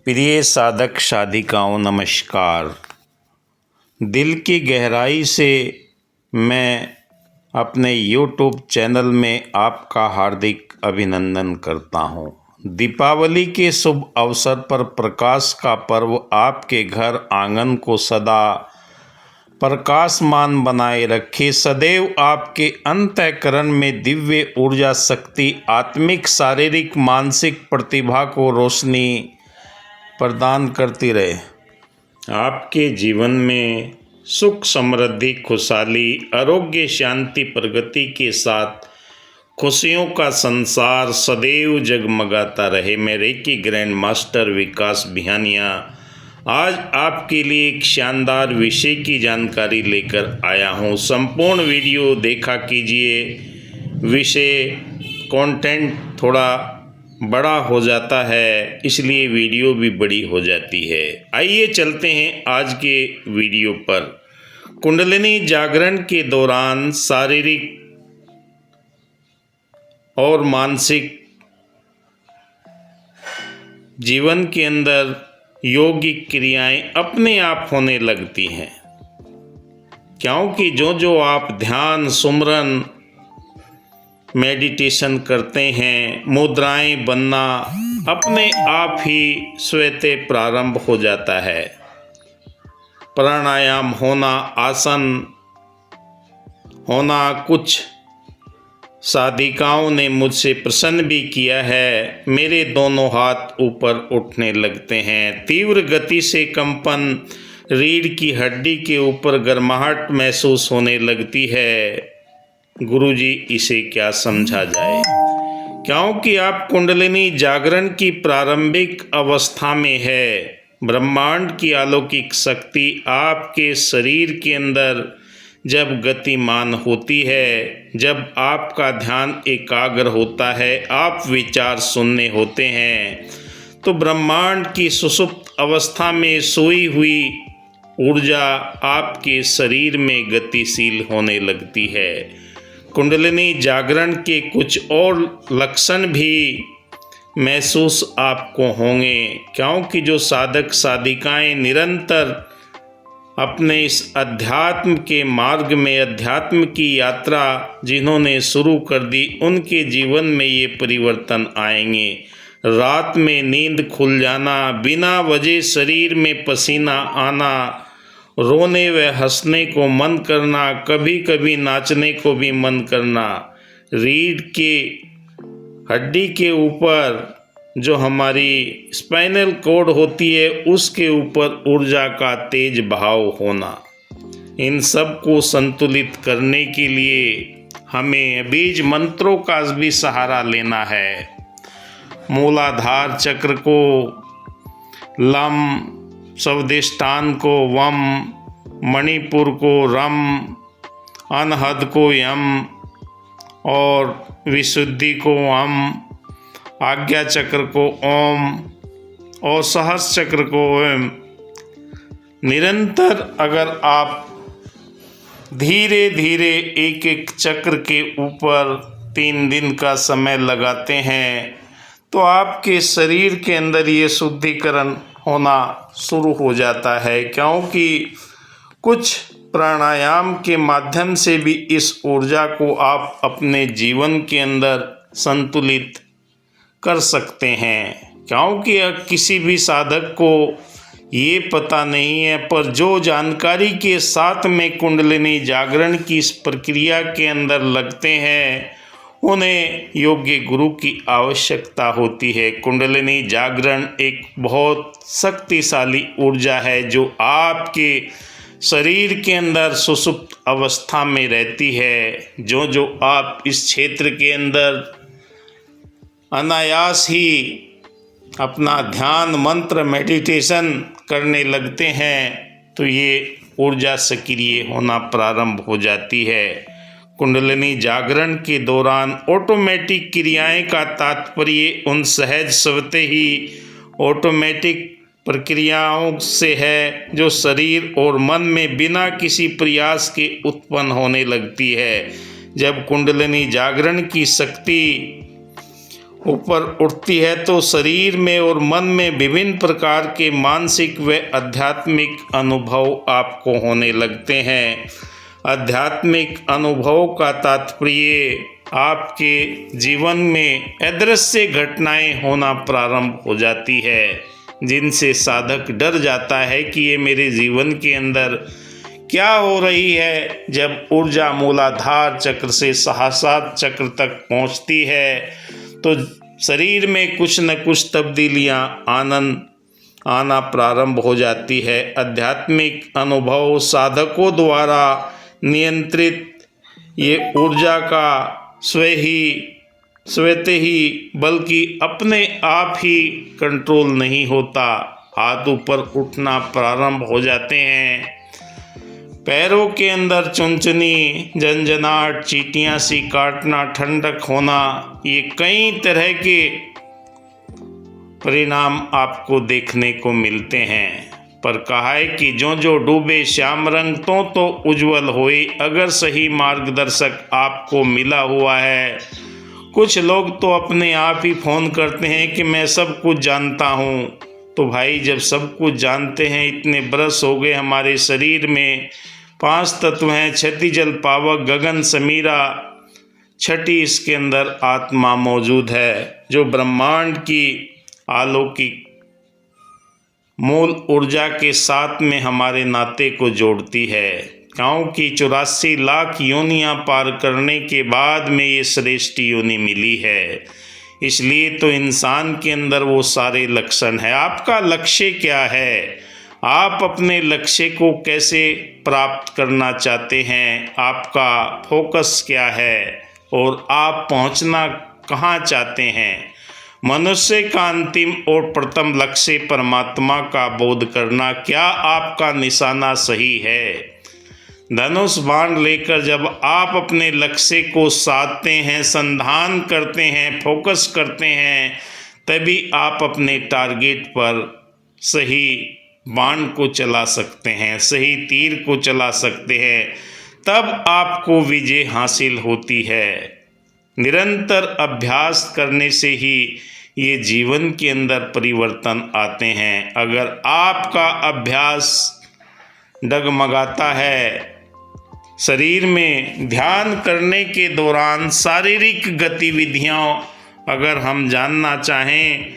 प्रिय साधक साधिकाओं नमस्कार। दिल की गहराई से मैं अपने YouTube चैनल में आपका हार्दिक अभिनंदन करता हूँ। दीपावली के शुभ अवसर पर प्रकाश का पर्व आपके घर आंगन को सदा प्रकाशमान बनाए रखे। सदैव आपके अंतःकरण में दिव्य ऊर्जा, शक्ति, आत्मिक, शारीरिक, मानसिक प्रतिभा को रोशनी प्रदान करती रहे। आपके जीवन में सुख, समृद्धि, खुशहाली, आरोग्य, शांति, प्रगति के साथ खुशियों का संसार सदैव जगमगाता रहे। मैं रेकी ग्रैंड मास्टर विकास बिहानिया आज आपके लिए एक शानदार विषय की जानकारी लेकर आया हूँ। संपूर्ण वीडियो देखा कीजिए। विषय कंटेंट थोड़ा बड़ा हो जाता है, इसलिए वीडियो भी बड़ी हो जाती है। आइए चलते हैं आज के वीडियो पर। कुंडलिनी जागरण के दौरान शारीरिक और मानसिक जीवन के अंदर योगिक क्रियाएं अपने आप होने लगती हैं, क्योंकि जो आप ध्यान, सुमरन, मेडिटेशन करते हैं, मुद्राएं बनना अपने आप ही स्वतः प्रारंभ हो जाता है। प्राणायाम होना, आसन होना, कुछ साधिकाओं ने मुझसे प्रश्न भी किया है। मेरे दोनों हाथ ऊपर उठने लगते हैं, तीव्र गति से कंपन, रीढ़ की हड्डी के ऊपर गर्माहट महसूस होने लगती है। गुरुजी, इसे क्या समझा जाए? क्योंकि आप कुंडलिनी जागरण की प्रारंभिक अवस्था में है। ब्रह्मांड की अलौकिक शक्ति आपके शरीर के अंदर जब गतिमान होती है, जब आपका ध्यान एकाग्र होता है, आप विचार शून्य होते हैं, तो ब्रह्मांड की सुषुप्त अवस्था में सोई हुई ऊर्जा आपके शरीर में गतिशील होने लगती है। कुंडलिनी जागरण के कुछ और लक्षण भी महसूस आपको होंगे, क्योंकि जो साधक साधिकाएं निरंतर अपने इस अध्यात्म के मार्ग में, अध्यात्म की यात्रा जिन्होंने शुरू कर दी, उनके जीवन में ये परिवर्तन आएंगे। रात में नींद खुल जाना, बिना वजह शरीर में पसीना आना, रोने व हंसने को मन करना, कभी कभी नाचने को भी मन करना, रीढ़ के हड्डी के ऊपर जो हमारी स्पाइनल कॉर्ड होती है उसके ऊपर ऊर्जा का तेज बहाव होना, इन सब को संतुलित करने के लिए हमें बीज मंत्रों का भी सहारा लेना है। मूलाधार चक्र को लम, स्वादिष्टान को वम, मणिपुर को रम, अनहद को यम और विशुद्धि को अम, आज्ञा चक्र को ओम और सहस चक्र को ओम। निरंतर अगर आप धीरे धीरे एक एक चक्र के ऊपर 3 दिन का समय लगाते हैं, तो आपके शरीर के अंदर ये शुद्धिकरण होना शुरू हो जाता है। क्योंकि कुछ प्राणायाम के माध्यम से भी इस ऊर्जा को आप अपने जीवन के अंदर संतुलित कर सकते हैं। क्योंकि किसी भी साधक को ये पता नहीं है, पर जो जानकारी के साथ में कुंडलिनी जागरण की इस प्रक्रिया के अंदर लगते हैं, उन्हें योग्य गुरु की आवश्यकता होती है। कुंडलिनी जागरण एक बहुत शक्तिशाली ऊर्जा है जो आपके शरीर के अंदर सुषुप्त अवस्था में रहती है। जो आप इस क्षेत्र के अंदर अनायास ही अपना ध्यान, मंत्र, मेडिटेशन करने लगते हैं, तो ये ऊर्जा सक्रिय होना प्रारंभ हो जाती है। कुंडलिनी जागरण के दौरान ऑटोमेटिक क्रियाएं का तात्पर्य उन सहज स्वतः ही ऑटोमेटिक प्रक्रियाओं से है जो शरीर और मन में बिना किसी प्रयास के उत्पन्न होने लगती है। जब कुंडलिनी जागरण की शक्ति ऊपर उठती है तो शरीर में और मन में विभिन्न प्रकार के मानसिक व आध्यात्मिक अनुभव आपको होने लगते हैं। आध्यात्मिक अनुभव का तात्पर्य आपके जीवन में अदृश्य घटनाएं होना प्रारंभ हो जाती है, जिनसे साधक डर जाता है कि ये मेरे जीवन के अंदर क्या हो रही है। जब ऊर्जा मूलाधार चक्र से सहस्रार चक्र तक पहुंचती है तो शरीर में कुछ न कुछ तब्दीलियां आना प्रारंभ हो जाती है। आध्यात्मिक अनुभव साधकों द्वारा नियंत्रित ये ऊर्जा का स्वतः ही बल्कि अपने आप ही कंट्रोल नहीं होता। हाथ ऊपर उठना प्रारंभ हो जाते हैं, पैरों के अंदर चुनचुनी, झंझनाहट, चींटियां सी काटना, ठंडक होना, ये कई तरह के परिणाम आपको देखने को मिलते हैं। पर कहा है कि जो जो डूबे श्याम रंग तो उज्जवल होए। अगर सही मार्गदर्शक आपको मिला हुआ है, कुछ लोग तो अपने आप ही फ़ोन करते हैं कि मैं सब कुछ जानता हूँ। तो भाई जब सब कुछ जानते हैं, इतने बरस हो गए, हमारे शरीर में 5 तत्व हैं, क्षति जल पावक गगन समीरा, छठी इसके अंदर आत्मा मौजूद है, जो ब्रह्मांड की अलौकिक मूल ऊर्जा के साथ में हमारे नाते को जोड़ती है। क्योंकि 84 लाख योनियां पार करने के बाद में ये श्रेष्ठ योनि मिली है, इसलिए तो इंसान के अंदर वो सारे लक्षण हैं। आपका लक्ष्य क्या है? आप अपने लक्ष्य को कैसे प्राप्त करना चाहते हैं? आपका फोकस क्या है और आप पहुंचना कहाँ चाहते हैं? मनुष्य का अंतिम और प्रथम लक्ष्य परमात्मा का बोध करना। क्या आपका निशाना सही है? धनुष बाण लेकर जब आप अपने लक्ष्य को साधते हैं, संधान करते हैं, फोकस करते हैं, तभी आप अपने टारगेट पर सही बाण को चला सकते हैं, सही तीर को चला सकते हैं, तब आपको विजय हासिल होती है। निरंतर अभ्यास करने से ही ये जीवन के अंदर परिवर्तन आते हैं। अगर आपका अभ्यास डगमगाता है, शरीर में ध्यान करने के दौरान शारीरिक गतिविधियों अगर हम जानना चाहें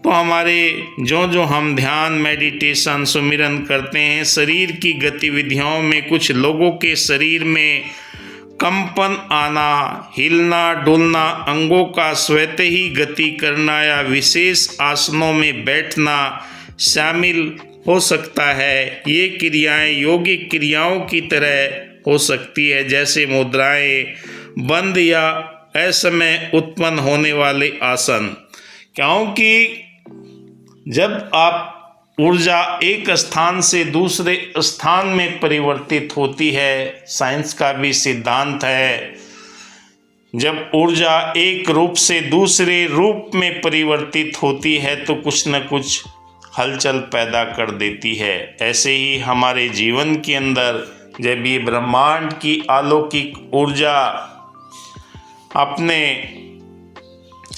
तो हमारे जो हम ध्यान, मेडिटेशन, सुमिरन करते हैं, शरीर की गतिविधियों में कुछ लोगों के शरीर में कंपन आना, हिलना डुलना, अंगों का स्वतः ही गति करना या विशेष आसनों में बैठना शामिल हो सकता है। ये क्रियाएं योगिक क्रियाओं की तरह हो सकती है, जैसे मुद्राएं, बंद या असमय उत्पन्न होने वाले आसन। क्योंकि जब आप ऊर्जा एक स्थान से दूसरे स्थान में परिवर्तित होती है, साइंस का भी सिद्धांत है, जब ऊर्जा एक रूप से दूसरे रूप में परिवर्तित होती है तो कुछ न कुछ हलचल पैदा कर देती है। ऐसे ही हमारे जीवन के अंदर जब ये ब्रह्मांड की अलौकिक ऊर्जा अपने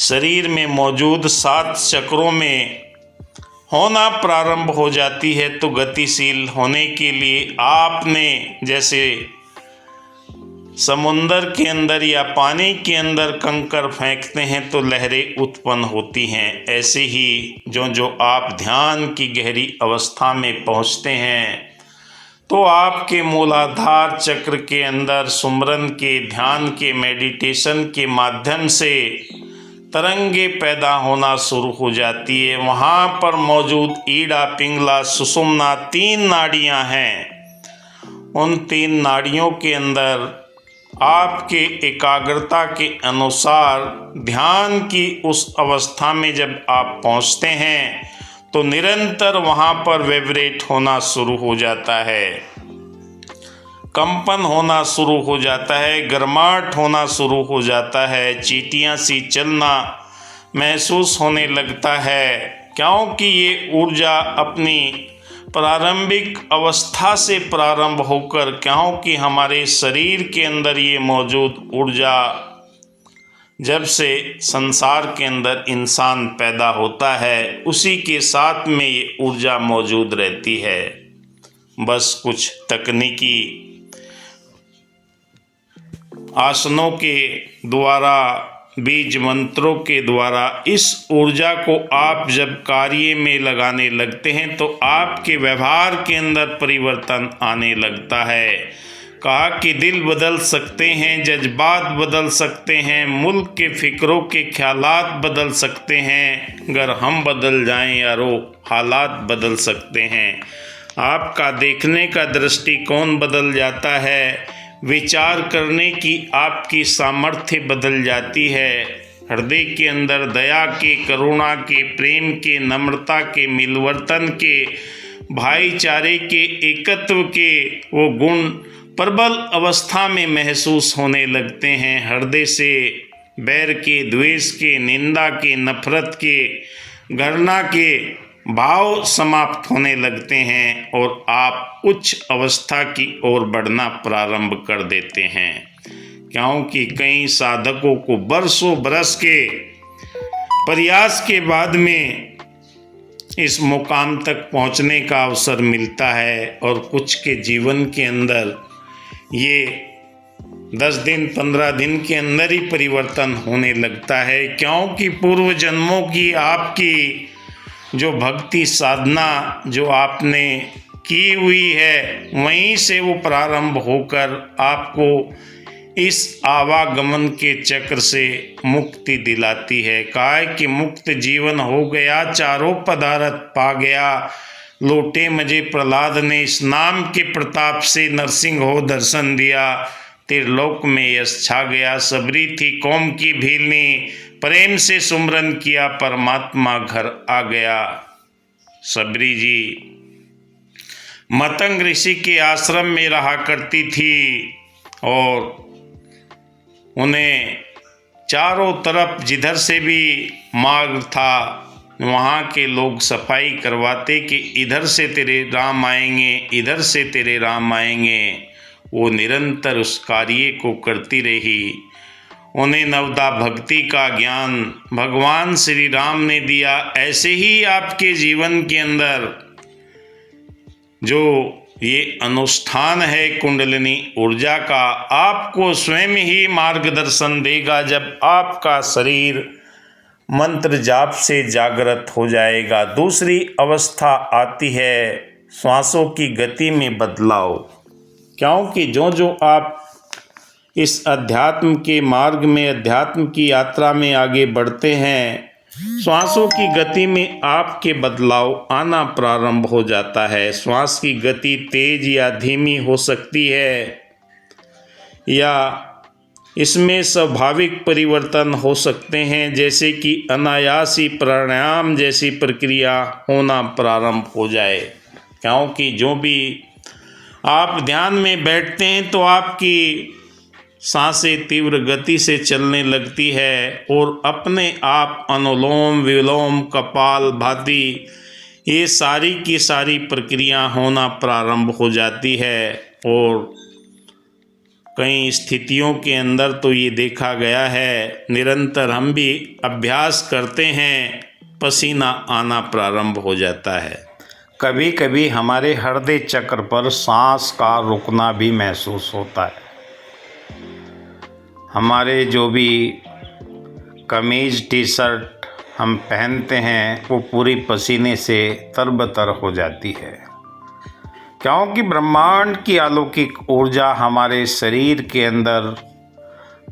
शरीर में मौजूद 7 चक्रों में होना प्रारंभ हो जाती है, तो गतिशील होने के लिए आपने जैसे समुंदर के अंदर या पानी के अंदर कंकर फेंकते हैं तो लहरें उत्पन्न होती हैं, ऐसे ही जो आप ध्यान की गहरी अवस्था में पहुंचते हैं तो आपके मूलाधार चक्र के अंदर सुमरन के, ध्यान के, मेडिटेशन के माध्यम से तरंगे पैदा होना शुरू हो जाती है। वहाँ पर मौजूद ईड़ा, पिंगला, सुषुम्ना 3 नाड़ियाँ हैं। उन 3 नाड़ियों के अंदर आपके एकाग्रता के अनुसार ध्यान की उस अवस्था में जब आप पहुँचते हैं तो निरंतर वहाँ पर वाइब्रेट होना शुरू हो जाता है, कंपन होना शुरू हो जाता है, गर्माहट होना शुरू हो जाता है, चींटियां सी चलना महसूस होने लगता है। क्योंकि ये ऊर्जा अपनी प्रारंभिक अवस्था से प्रारंभ होकर, क्योंकि हमारे शरीर के अंदर ये मौजूद ऊर्जा जब से संसार के अंदर इंसान पैदा होता है उसी के साथ में ये ऊर्जा मौजूद रहती है। बस कुछ तकनीकी आसनों के द्वारा, बीज मंत्रों के द्वारा इस ऊर्जा को आप जब कार्य में लगाने लगते हैं तो आपके व्यवहार के अंदर परिवर्तन आने लगता है। कहा कि दिल बदल सकते हैं, जज्बात बदल सकते हैं, मुल्क के फ़िक्रों के ख्यालात बदल सकते हैं, अगर हम बदल जाएं यारो हालात बदल सकते हैं। आपका देखने का दृष्टिकोण बदल जाता है, विचार करने की आपकी सामर्थ्य बदल जाती है। हृदय के अंदर दया के, करुणा के, प्रेम के, नम्रता के, मिलवर्तन के, भाईचारे के, एकत्व के वो गुण प्रबल अवस्था में महसूस होने लगते हैं। हृदय से बैर के, द्वेष के, निंदा के, नफरत के, घृणा के भाव समाप्त होने लगते हैं और आप उच्च अवस्था की ओर बढ़ना प्रारंभ कर देते हैं। क्योंकि कई साधकों को बरसों बरस के प्रयास के बाद में इस मुकाम तक पहुंचने का अवसर मिलता है और कुछ के जीवन के अंदर ये 10 दिन 15 दिन के अंदर ही परिवर्तन होने लगता है। क्योंकि पूर्व जन्मों की आपकी जो भक्ति साधना जो आपने की हुई है वहीं से वो प्रारंभ होकर आपको इस आवागमन के चक्र से मुक्ति दिलाती है। कहा कि मुक्त जीवन हो गया, चारों पदार्थ पा गया, लौटे मजे प्रहलाद ने, इस नाम के प्रताप से नरसिंह हो दर्शन दिया, त्रिलोक में यश छा गया। सबरी थी कौम की भीलनी, प्रेम से सुमरन किया, परमात्मा घर आ गया। सबरी जी मतंग ऋषि के आश्रम में रहा करती थी और उन्हें चारों तरफ जिधर से भी मार्ग था वहाँ के लोग सफाई करवाते कि इधर से तेरे राम आएंगे, इधर से तेरे राम आएंगे। वो निरंतर उस कार्य को करती रही। उन्हें नवदा भक्ति का ज्ञान भगवान श्री राम ने दिया। ऐसे ही आपके जीवन के अंदर जो ये अनुष्ठान है कुंडलिनी ऊर्जा का, आपको स्वयं ही मार्गदर्शन देगा। जब आपका शरीर मंत्र जाप से जागृत हो जाएगा, दूसरी अवस्था आती है श्वासों की गति में बदलाव। क्योंकि जो आप इस अध्यात्म के मार्ग में, अध्यात्म की यात्रा में आगे बढ़ते हैं, श्वासों की गति में आपके बदलाव आना प्रारंभ हो जाता है। श्वास की गति तेज या धीमी हो सकती है या इसमें स्वाभाविक परिवर्तन हो सकते हैं, जैसे कि अनायासी प्राणायाम जैसी प्रक्रिया होना प्रारंभ हो जाए। क्योंकि जो भी आप ध्यान में बैठते हैं तो आपकी सांसें तीव्र गति से चलने लगती है और अपने आप अनुलोम विलोम कपाल भाती ये सारी की सारी प्रक्रिया होना प्रारंभ हो जाती है। और कई स्थितियों के अंदर तो ये देखा गया है, निरंतर हम भी अभ्यास करते हैं, पसीना आना प्रारंभ हो जाता है। कभी कभी हमारे हृदय चक्र पर सांस का रुकना भी महसूस होता है। हमारे जो भी कमीज टी शर्ट हम पहनते हैं वो पूरी पसीने से तरबतर हो जाती है। क्योंकि ब्रह्मांड की अलौकिक ऊर्जा हमारे शरीर के अंदर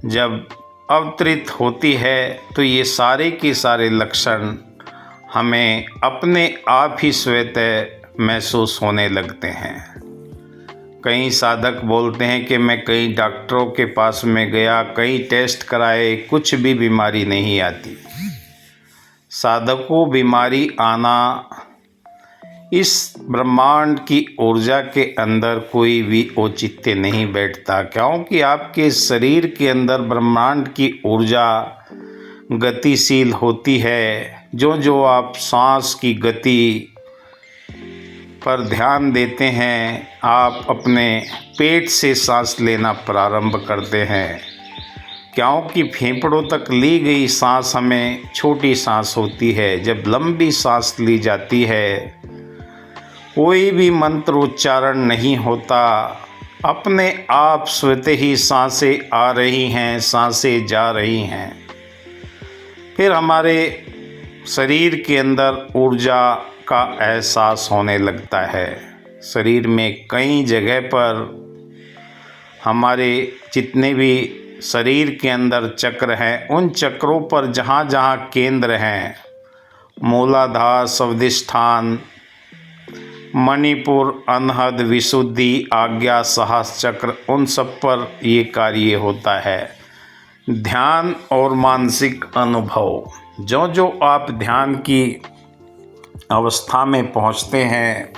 जब अवतरित होती है तो ये सारे के सारे लक्षण हमें अपने आप ही स्वतः महसूस होने लगते हैं। कई साधक बोलते हैं कि मैं कई डॉक्टरों के पास में गया, कई टेस्ट कराए, कुछ भी बीमारी नहीं आती। साधकों बीमारी आना इस ब्रह्मांड की ऊर्जा के अंदर कोई भी औचित्य नहीं बैठता। क्योंकि आपके शरीर के अंदर ब्रह्मांड की ऊर्जा गतिशील होती है। जो आप सांस की गति पर ध्यान देते हैं, आप अपने पेट से सांस लेना प्रारंभ करते हैं। क्योंकि फेफड़ों तक ली गई सांस हमें छोटी सांस होती है। जब लंबी सांस ली जाती है कोई भी मंत्र उच्चारण नहीं होता, अपने आप स्वतः ही सांसें आ रही हैं, सांसें जा रही हैं। फिर हमारे शरीर के अंदर ऊर्जा का एहसास होने लगता है। शरीर में कई जगह पर हमारे जितने भी शरीर के अंदर चक्र हैं, उन चक्रों पर जहाँ जहाँ केंद्र हैं, मूलाधार, स्वादिष्ठान, मणिपुर, अनहद, विशुद्धि, आज्ञा, साहस चक्र, उन सब पर ये कार्य होता है। ध्यान और मानसिक अनुभव, जो जो आप ध्यान की अवस्था में पहुँचते हैं,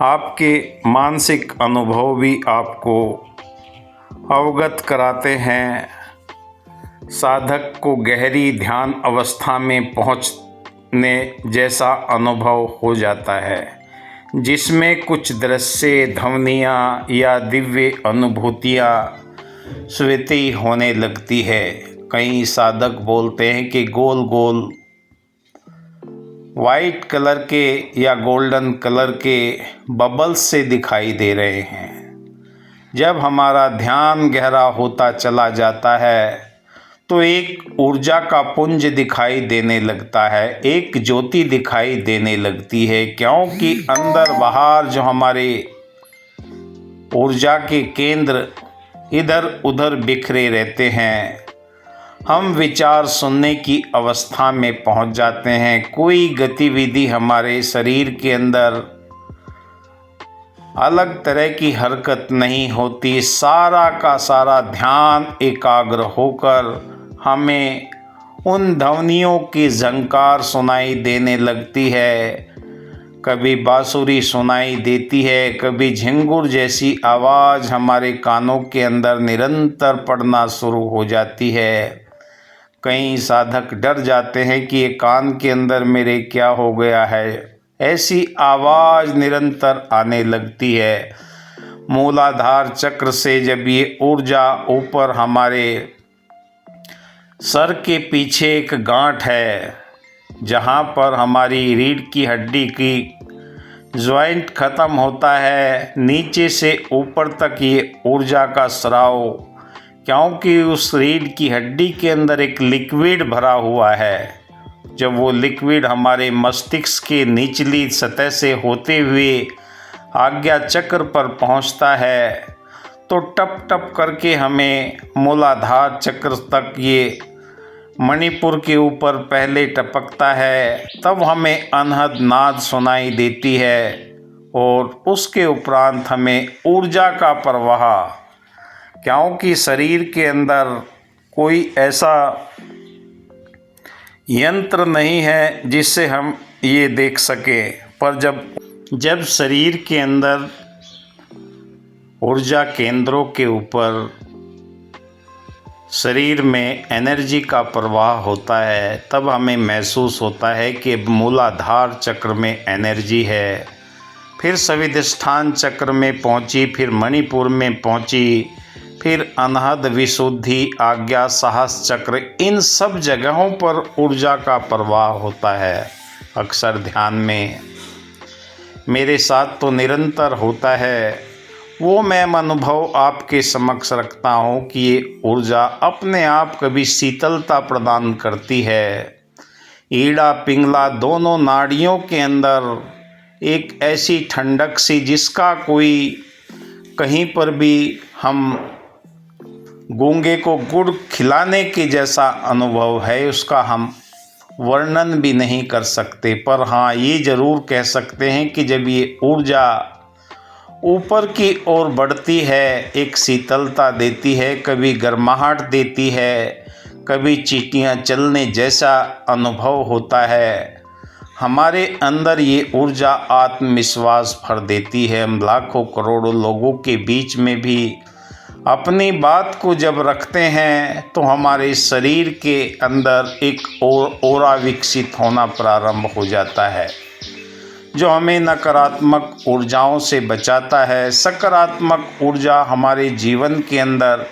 आपके मानसिक अनुभव भी आपको अवगत कराते हैं। साधक को गहरी ध्यान अवस्था में पहुँचने जैसा अनुभव हो जाता है, जिसमें कुछ दृश्य, ध्वनियाँ या दिव्य अनुभूतियाँ स्वतः होने लगती है। कई साधक बोलते हैं कि गोल गोल वाइट कलर के या गोल्डन कलर के बबल्स से दिखाई दे रहे हैं। जब हमारा ध्यान गहरा होता चला जाता है तो एक ऊर्जा का पुंज दिखाई देने लगता है, एक ज्योति दिखाई देने लगती है, क्योंकि अंदर बाहर जो हमारे ऊर्जा के केंद्र इधर उधर बिखरे रहते हैं। हम विचार सुनने की अवस्था में पहुंच जाते हैं। कोई गतिविधि हमारे शरीर के अंदर अलग तरह की हरकत नहीं होती। सारा का सारा ध्यान एकाग्र होकर हमें उन ध्वनियों की झंकार सुनाई देने लगती है। कभी बांसुरी सुनाई देती है, कभी झिंगुर जैसी आवाज़ हमारे कानों के अंदर निरंतर पड़ना शुरू हो जाती है। कई साधक डर जाते हैं कि ये कान के अंदर मेरे क्या हो गया है, ऐसी आवाज़ निरंतर आने लगती है। मूलाधार चक्र से जब ये ऊर्जा ऊपर हमारे सर के पीछे एक गांठ है, जहाँ पर हमारी रीढ़ की हड्डी की जॉइंट ख़त्म होता है, नीचे से ऊपर तक ये ऊर्जा का स्राव, क्योंकि उस रीढ़ की हड्डी के अंदर एक लिक्विड भरा हुआ है। जब वो लिक्विड हमारे मस्तिष्क के निचली सतह से होते हुए आज्ञा चक्र पर पहुंचता है तो टप टप करके हमें मूलाधार चक्र तक ये मणिपुर के ऊपर पहले टपकता है, तब हमें अनहद नाद सुनाई देती है और उसके उपरांत हमें ऊर्जा का प्रवाह, क्योंकि शरीर के अंदर कोई ऐसा यंत्र नहीं है जिससे हम ये देख सकें, पर जब शरीर के अंदर ऊर्जा केंद्रों के ऊपर शरीर में एनर्जी का प्रवाह होता है, तब हमें महसूस होता है कि मूलाधार चक्र में एनर्जी है। फिर स्वादिष्ठान चक्र में पहुंची, फिर मणिपुर में पहुंची, फिर अनहद, विशुद्धि, आज्ञा, साहस चक्र, इन सब जगहों पर ऊर्जा का प्रवाह होता है। अक्सर ध्यान में मेरे साथ तो निरंतर होता है, वो मैं अनुभव आपके समक्ष रखता हूँ कि ये ऊर्जा अपने आप कभी शीतलता प्रदान करती है। ईड़ा पिंगला दोनों नाड़ियों के अंदर एक ऐसी ठंडक सी, जिसका कोई कहीं पर भी हम गूंगे को गुड़ खिलाने के जैसा अनुभव है, उसका हम वर्णन भी नहीं कर सकते। पर हाँ, ये ज़रूर कह सकते हैं कि जब ये ऊर्जा ऊपर की ओर बढ़ती है, एक शीतलता देती है, कभी गर्माहट देती है, कभी चींटियाँ चलने जैसा अनुभव होता है। हमारे अंदर ये ऊर्जा आत्मविश्वास भर देती है। हम लाखों करोड़ों लोगों के बीच में भी अपनी बात को जब रखते हैं तो हमारे शरीर के अंदर एक ओरा विकसित होना प्रारंभ हो जाता है, जो हमें नकारात्मक ऊर्जाओं से बचाता है। सकारात्मक ऊर्जा हमारे जीवन के अंदर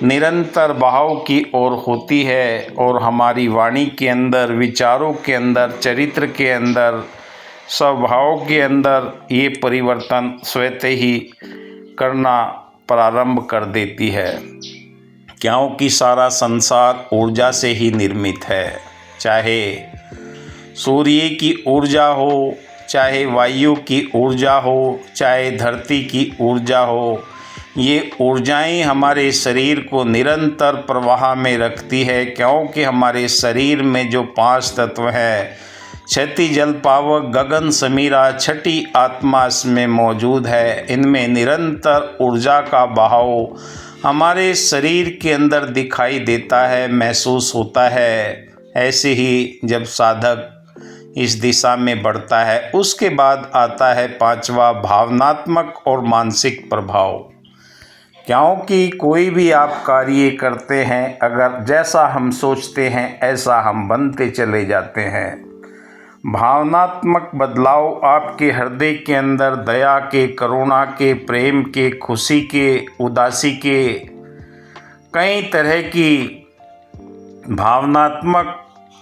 निरंतर बहाव की ओर होती है और हमारी वाणी के अंदर, विचारों के अंदर, चरित्र के अंदर, स्वभाव के अंदर ये परिवर्तन स्वतः ही करना प्रारंभ कर देती है, क्योंकि सारा संसार ऊर्जा से ही निर्मित है। चाहे सूर्य की ऊर्जा हो, चाहे वायु की ऊर्जा हो, चाहे धरती की ऊर्जा हो, ये ऊर्जाएं हमारे शरीर को निरंतर प्रवाह में रखती है, क्योंकि हमारे शरीर में जो 5 तत्व हैं, क्षति, जल, पावक, गगन, समीरा, छठी आत्मा इसमें मौजूद है। इनमें निरंतर ऊर्जा का बहाव हमारे शरीर के अंदर दिखाई देता है, महसूस होता है। ऐसे ही जब साधक इस दिशा में बढ़ता है, उसके बाद आता है 5वां भावनात्मक और मानसिक प्रभाव। क्योंकि कोई भी आप कार्य करते हैं, अगर जैसा हम सोचते हैं ऐसा हम बनते चले जाते हैं। भावनात्मक बदलाव आपके हृदय के अंदर दया के, करुणा के, प्रेम के, खुशी के, उदासी के, कई तरह की भावनात्मक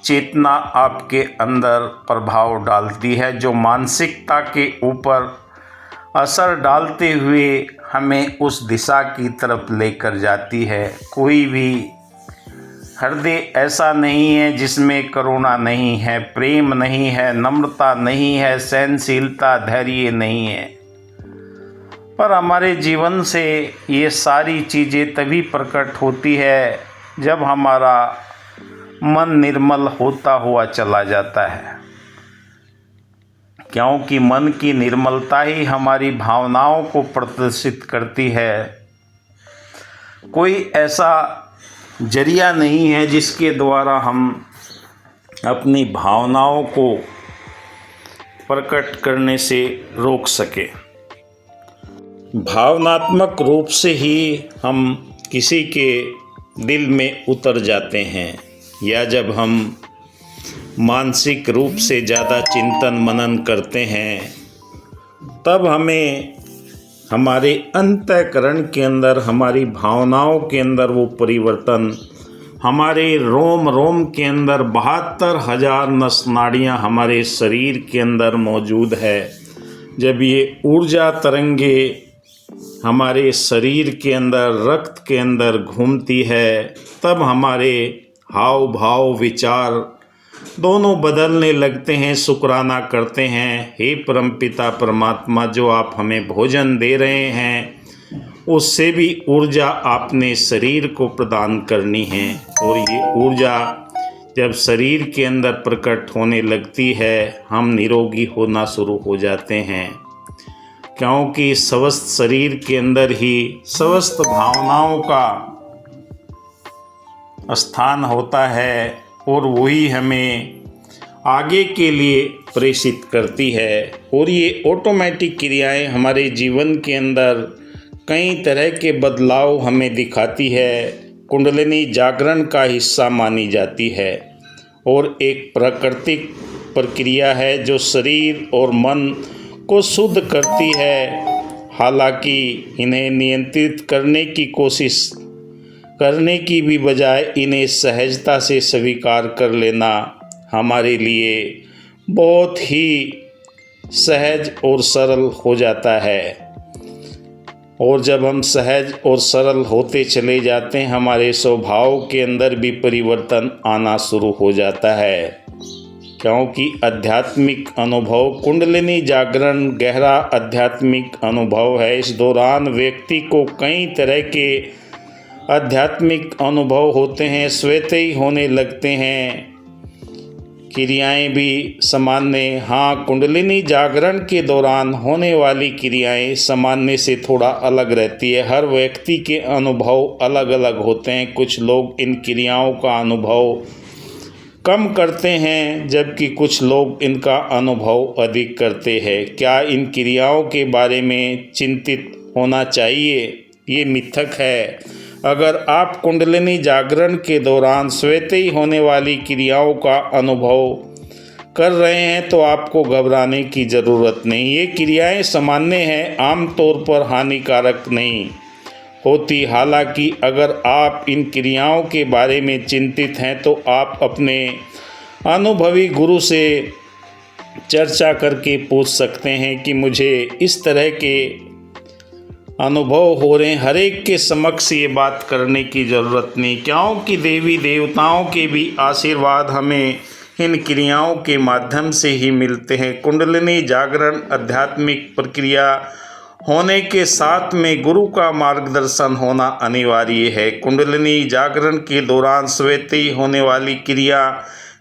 चेतना आपके अंदर प्रभाव डालती है, जो मानसिकता के ऊपर असर डालते हुए हमें उस दिशा की तरफ लेकर जाती है। कोई भी हृदय ऐसा नहीं है जिसमें करुणा नहीं है, प्रेम नहीं है, नम्रता नहीं है, सहनशीलता, धैर्य नहीं है। पर हमारे जीवन से ये सारी चीज़ें तभी प्रकट होती है जब हमारा मन निर्मल होता हुआ चला जाता है, क्योंकि मन की निर्मलता ही हमारी भावनाओं को प्रदर्शित करती है। कोई ऐसा जरिया नहीं है जिसके द्वारा हम अपनी भावनाओं को प्रकट करने से रोक सके। भावनात्मक रूप से ही हम किसी के दिल में उतर जाते हैं, या जब हम मानसिक रूप से ज़्यादा चिंतन मनन करते हैं, तब हमें हमारे अंतःकरण के अंदर, हमारी भावनाओं के अंदर वो परिवर्तन, हमारे रोम रोम के अंदर 72,000 नस नाड़ियाँ हमारे शरीर के अंदर मौजूद है। जब ये ऊर्जा तरंगे हमारे शरीर के अंदर, रक्त के अंदर घूमती है, तब हमारे हाव भाव, विचार दोनों बदलने लगते हैं। शुक्राना करते हैं, हे परमपिता परमात्मा, जो आप हमें भोजन दे रहे हैं उससे भी ऊर्जा आपने शरीर को प्रदान करनी है। और ये ऊर्जा जब शरीर के अंदर प्रकट होने लगती है, हम निरोगी होना शुरू हो जाते हैं, क्योंकि स्वस्थ शरीर के अंदर ही स्वस्थ भावनाओं का स्थान होता है, और वही हमें आगे के लिए प्रेषित करती है। और ये ऑटोमेटिक क्रियाएं हमारे जीवन के अंदर कई तरह के बदलाव हमें दिखाती है। कुंडलिनी जागरण का हिस्सा मानी जाती है और एक प्राकृतिक प्रक्रिया है जो शरीर और मन को शुद्ध करती है। हालांकि इन्हें नियंत्रित करने की कोशिश करने की भी बजाय इन्हें सहजता से स्वीकार कर लेना हमारे लिए बहुत ही सहज और सरल हो जाता है। और जब हम सहज और सरल होते चले जाते हैं, हमारे स्वभाव के अंदर भी परिवर्तन आना शुरू हो जाता है, क्योंकि आध्यात्मिक अनुभव, कुंडलिनी जागरण गहरा आध्यात्मिक अनुभव है। इस दौरान व्यक्ति को कई तरह के आध्यात्मिक अनुभव होते हैं, स्वतः ही होने लगते हैं। क्रियाएं भी सामान्य, हाँ, कुंडलिनी जागरण के दौरान होने वाली क्रियाएं सामान्य से थोड़ा अलग रहती है। हर व्यक्ति के अनुभव अलग अलग होते हैं। कुछ लोग इन क्रियाओं का अनुभव कम करते हैं, जबकि कुछ लोग इनका अनुभव अधिक करते हैं। क्या इन क्रियाओं के बारे में चिंतित होना चाहिए? ये मिथक है। अगर आप कुंडलिनी जागरण के दौरान स्वतः ही होने वाली क्रियाओं का अनुभव कर रहे हैं तो आपको घबराने की ज़रूरत नहीं। ये क्रियाएं सामान्य हैं, आमतौर पर हानिकारक नहीं। होती। हालांकि अगर आप इन क्रियाओं के बारे में चिंतित हैं तो आप अपने अनुभवी गुरु से चर्चा करके पूछ सकते हैं कि मुझे इस तरह के अनुभव हो रहे हैं। हर एक के समक्ष ये बात करने की ज़रूरत नहीं, क्योंकि देवी देवताओं के भी आशीर्वाद हमें इन क्रियाओं के माध्यम से ही मिलते हैं। कुंडलिनी जागरण आध्यात्मिक प्रक्रिया होने के साथ में गुरु का मार्गदर्शन होना अनिवार्य है। कुंडलिनी जागरण के दौरान स्वतः ही होने वाली क्रिया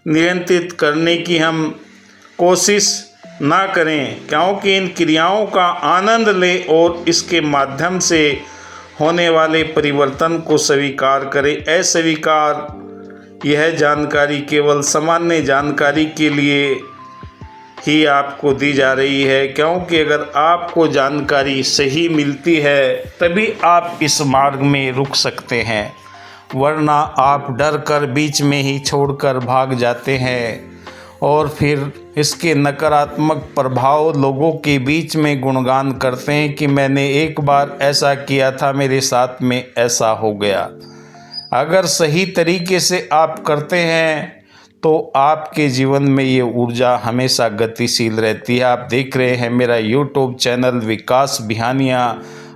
नियंत्रित करने की हम कोशिश ना करें, क्योंकि इन क्रियाओं का आनंद लें और इसके माध्यम से होने वाले परिवर्तन को स्वीकार करें। अस्वीकार यह जानकारी केवल सामान्य जानकारी के लिए ही आपको दी जा रही है, क्योंकि अगर आपको जानकारी सही मिलती है तभी आप इस मार्ग में रुक सकते हैं, वरना आप डर कर बीच में ही छोड़कर भाग जाते हैं और फिर इसके नकारात्मक प्रभाव लोगों के बीच में गुणगान करते हैं कि मैंने एक बार ऐसा किया था, मेरे साथ में ऐसा हो गया। अगर सही तरीके से आप करते हैं तो आपके जीवन में ये ऊर्जा हमेशा गतिशील रहती है। आप देख रहे हैं मेरा यूट्यूब चैनल विकास बिहानिया।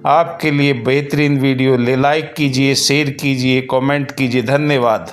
आपके लिए बेहतरीन वीडियो लाइक कीजिए, शेयर कीजिए, कमेंट कीजिए। धन्यवाद।